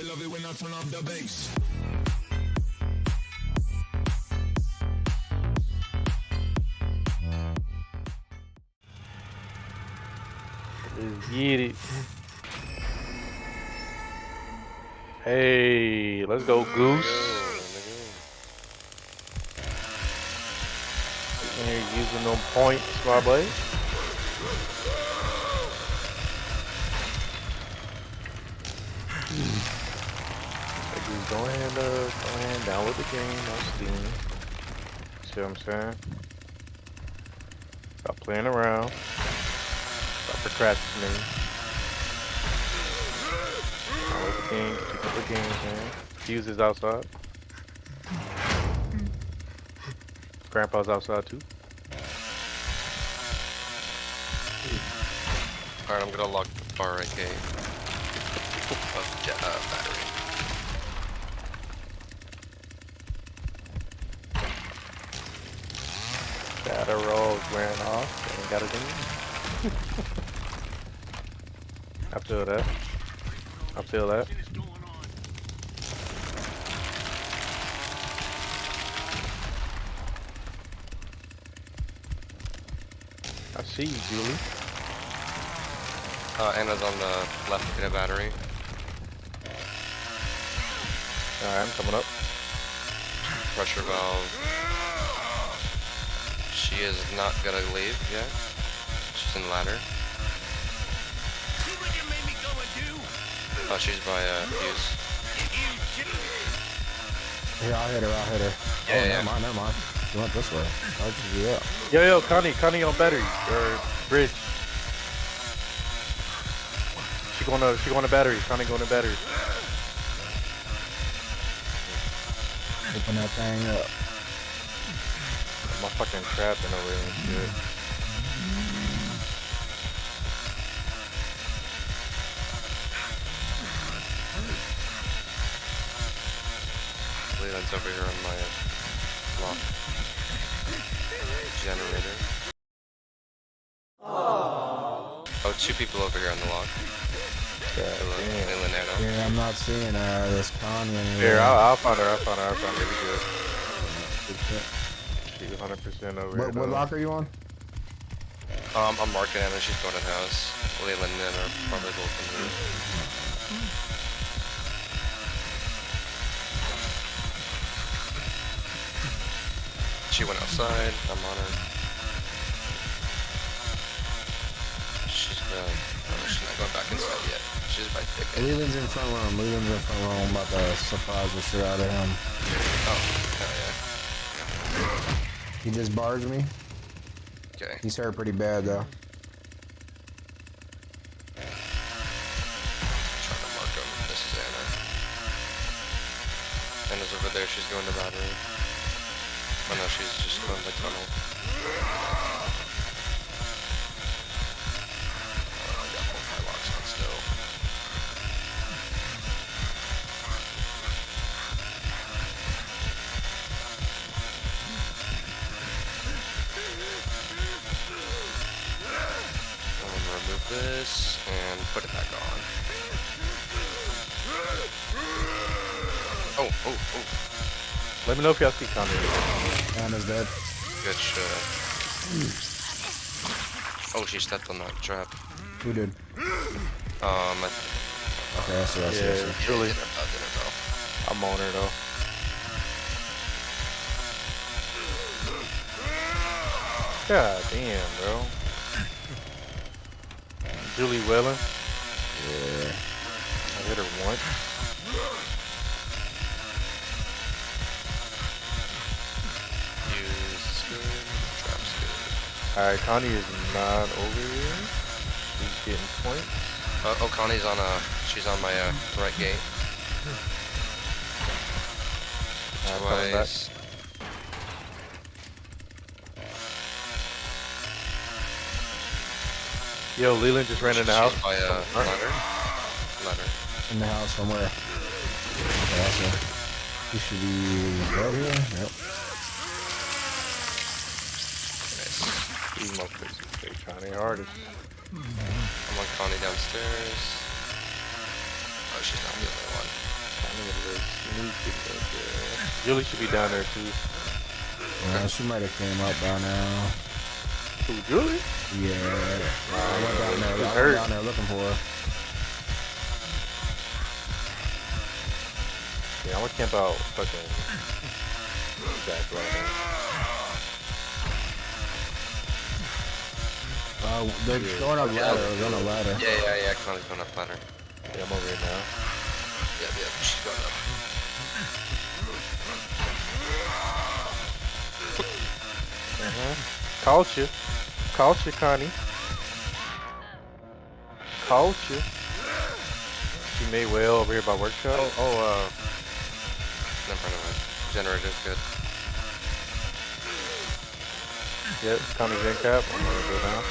They love it when I turn off the bass. Let's get it. Hey, let's go, Goose. Sitting here using them points, my boy. Goose going down with the game on Steam. See what I'm saying? Stop playing around. Stop procrastinating. Download the game, pick up the game, man. Fuse is outside. Grandpa's outside too. Alright, I'm gonna lock the far right gate of battery. Data rolls wearing off. Ain't got it in. I feel that. I feel that. I see you, Julie. Anna's on the left gate of battery. Alright, I'm coming up. Pressure valve. She is not gonna leave yet. She's in ladder. Oh, she's by fuse. Here, I'll hit her, Yeah, Never mind. You went this way. I'll just be up. Yo, Connie on battery or bridge. She going to battery. Connie going to battery. Open that thing up. My fucking trapping over here and shit. Leland's over here on my lock generator. Oh, two people over here on the lock. Leland, Anna. Yeah, I'm not seeing this Connie anywhere. Here, I'll find her. It'll be good. She's 100% over here. What lock are you on? I'm marking Anna. She's going in house. Leland and Anna are probably both in here. She went outside. I'm on her. She's not going back inside yet. She's by thick. Leland's in front room. I'm about to surprise the shit out of him. Oh, hell yeah. He just barged me. Okay. He's hurt pretty bad though. Trying to mark him. This is Anna. Anna's over there. She's going to battery. Oh no, she's just going to the tunnel. I got both my locks on still. I'm gonna remove this and put it back on. Oh. Let me know if y'all see Connie. Anna's dead. Good shit. Oh, she stepped on that trap. Who did? Okay, I see. Julie. Did her though. I'm on her though. God damn, bro. Julie welyn. Yeah. I hit her once. Alright, Connie is not over here. She's getting points. Oh, Connie's on she's on my right gate. Twice. Yo, Leland just ran in the house. By ladder. In the house somewhere. Okay, I see. He should be right here. Yep. These motherfuckers are trying their hardest. I'm on Connie downstairs. Oh, she's not the only one. need a little sneaky look there. Julie should be down there too. She might have came up by now. Who, Julie? Yeah. I went down there. She's I went hurt. down there looking for her. Yeah, I'm gonna camp out fucking back right now. They're going up ladder. They're on a ladder. Yeah, Connie's going up ladder. Yeah, I'm over here now. Yep, she's going up. Caught you. Caught you, Connie. Caught you. She made well over here by workshop. Never mind. Generator's good. Yep, Connie's in cap. I'm gonna go down.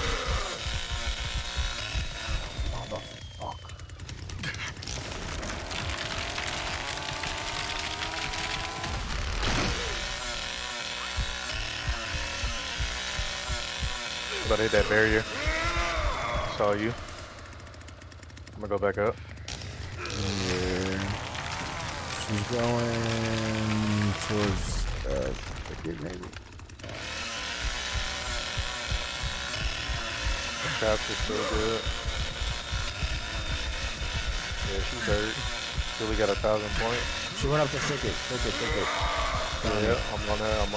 Oh, the fuck. About to hit that barrier. Saw you. I'm gonna go back up. Yeah. She's going towards the maybe. Traps is still good. Yeah, she's hurt. Julie got 1,000 points. She went up the thicket. Yeah, I'm on that. I'm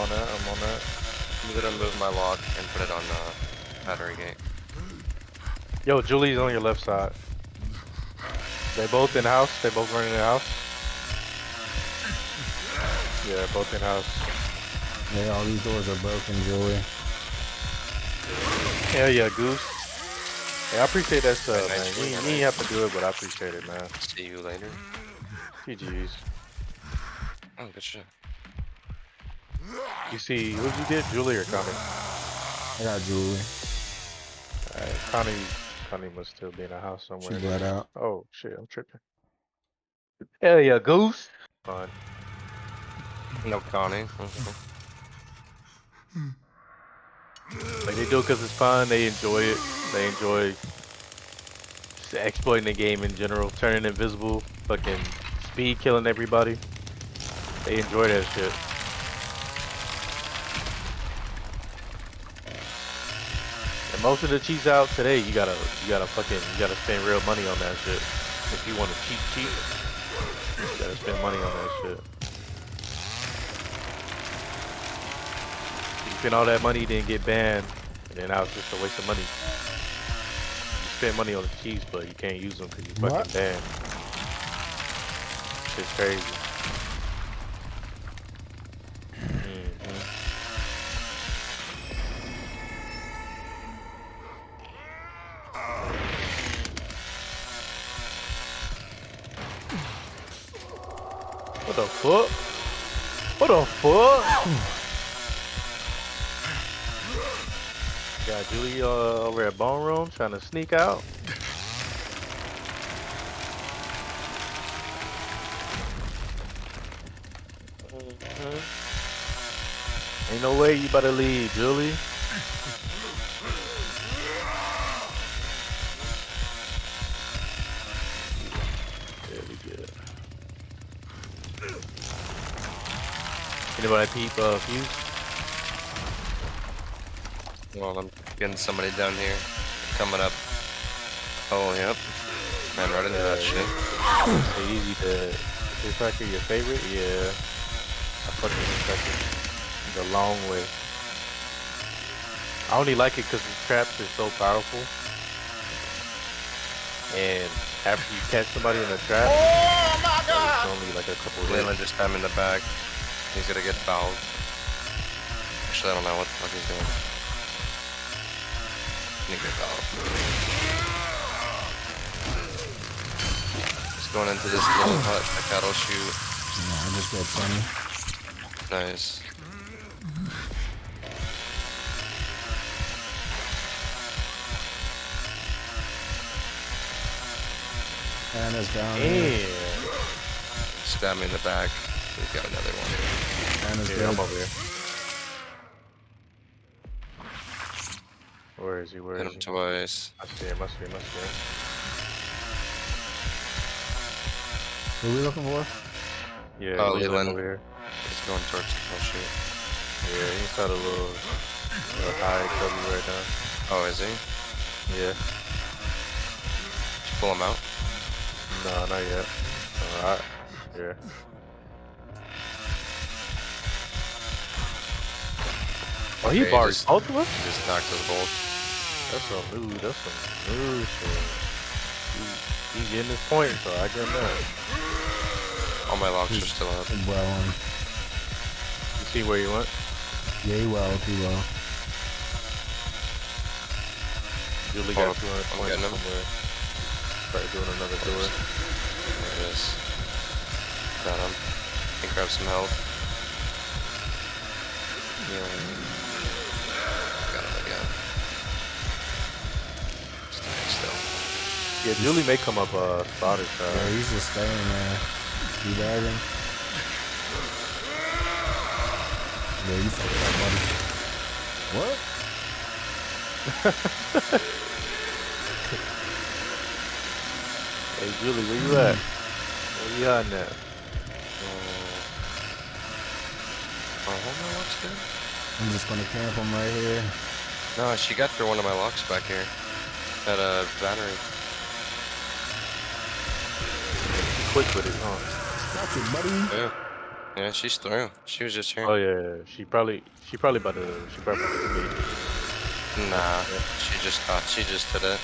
gonna move my lock and put it on battery gate. Yo, Julie's on your left side. They both in house. They both running in the house. Yeah, both in house. Yeah, all these doors are broken, Julie. Hell yeah, Goose. Hey, I appreciate that stuff, Nice man. You ain't have to do it, but I appreciate it, man. See you later. GG's. Oh, good shit. You see, who'd you get, Julie or Connie? I got Julie. Alright, Connie must still be in the house somewhere. She bled out. Oh shit, I'm tripping. Hell yeah, Goose. Fun. No Connie. Like they do it because it's fun. They enjoy it. They enjoy just exploiting the game in general, turning invisible, fucking speed killing everybody. They enjoy that shit. And most of the cheats out today, you gotta spend real money on that shit. If you want to cheat, you gotta spend money on that shit. You spend all that money, then get banned, and then now it's just a waste of money. You spend money on the cheats, but you can't use them because you fucking banned. It's crazy. What the fuck? What the fuck? Got Julie over at Bone Room trying to sneak out. Ain't no way you better leave, Julie. Anybody peep Fuse? Well, I'm getting somebody down here. Coming up. Oh, yep. Man, right into that shit. It's easy to... Is Hitchhiker your favorite? Yeah. I fucking Hitchhiker. The long way. I only like it because the traps are so powerful. And after you catch somebody in a trap, it's only like a couple of Leland just time in the back. He's gonna get fouled. Actually, I don't know what the fuck he's doing. He get fouled. He's going into this little hut, a cattle chute. No, I just got Sunny. Nice. Anna's down Yeah. here. Stab me in the back. We've got another one. Anna's Yeah, dead. I'm over here. Where is he? Where Hit is him he? twice. I see him, I see him, I see him. Who are we looking for? Yeah, Oh, Leland Leland. over here. He's going towards oh shoot. Yeah, he's got a little high cover right now. Oh, is he? Yeah. Did you pull him out? No, not yet. Alright. Yeah. Oh, he Okay, barred just- both of us? He just knocked us both. That's some new shit. He's getting his point, so I get that. All my locks are still up. Well, You see where he went? yeah, he well. Julie Hold got on, 200 I'm points getting him. somewhere. Start doing another door. There it is. Got him. Can grab some health. Healing. Got him again. Staying still. Yeah, Julie may come up spotter Yeah, side. he's just staying there. You bagging? Yeah, you fucked up, buddy. What? Hey Julie, where you at? Where you at now? Oh, hold my locks good? I'm just gonna camp him right here. No, she got through one of my locks back here. At a battery. Quick with it, huh? Got you, buddy. Yeah. Yeah, she's through. She was just here. Oh yeah, she probably about to meet. Nah, she just did it.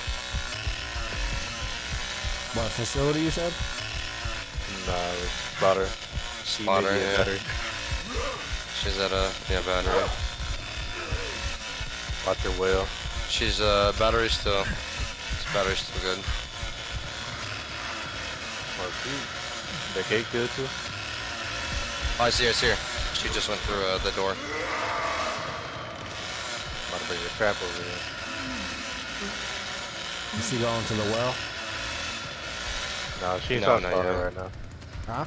What facility you said? Nah, spotter. She may Spotter, be a yeah. better. She's at a battery. Watch your whale. She's battery still. This battery's still good. Oh shoot. The cake good too? Oh, I see her. She just went through the door. About to bring the trap over here. Is she going to the well? Nah, she ain't No, South not Slaughter yet. right now. Huh?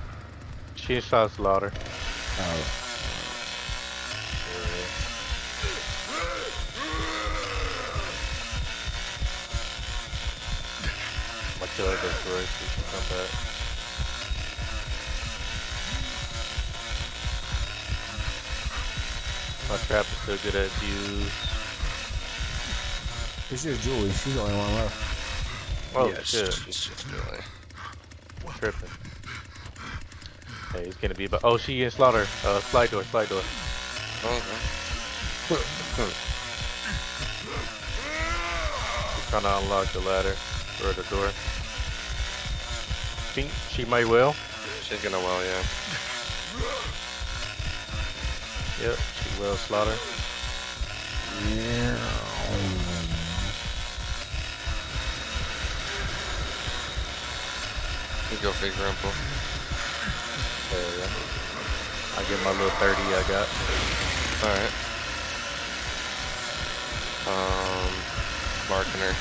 She ain't South Slaughter. Oh. Yeah. My killer goes for it, she should come back. My trap is still good at views. It's just Julie. She's the only one left. Oh yeah, shit, She's just really. tripping. Hey, it's gonna be about. Oh, she in slaughter. Slide door. Oh, okay. She's trying to unlock the ladder or the door. Think she might will. She's gonna well, yeah. Yep, she will slaughter. Yeah. You go figure Grandpa. Yeah. I get my little 30 I got. Alright. Marking her.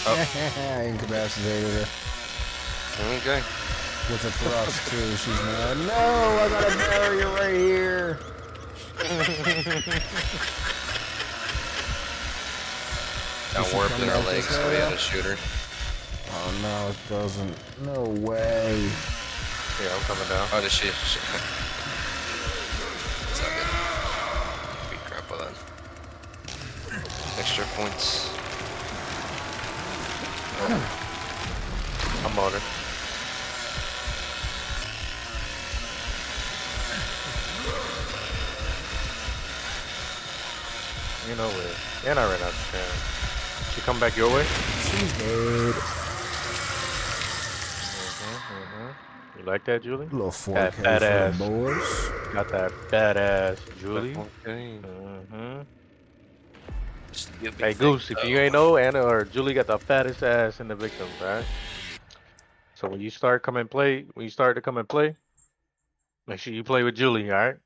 Oh. Incapacitated her. Okay. With a thrust too. She's mad. No, I got a barrier right here. Got Does she warped come in her back legs, this so we area? had to shoot her. Oh no, it doesn't. No way. Yeah, I'm coming down. Oh, did she? It's not good. Beat crap with that. Extra points. I'm on her. You know where. And I ran out of time. She come back your way? She's dead. You like that, Julie? Little That 4K fat for ass. the boys. Got that badass Julie. Okay. Hey Goose, if you ain't know, Anna or Julie got the fattest ass in the victims, alright? So when you start to come and play, make sure you play with Julie, alright?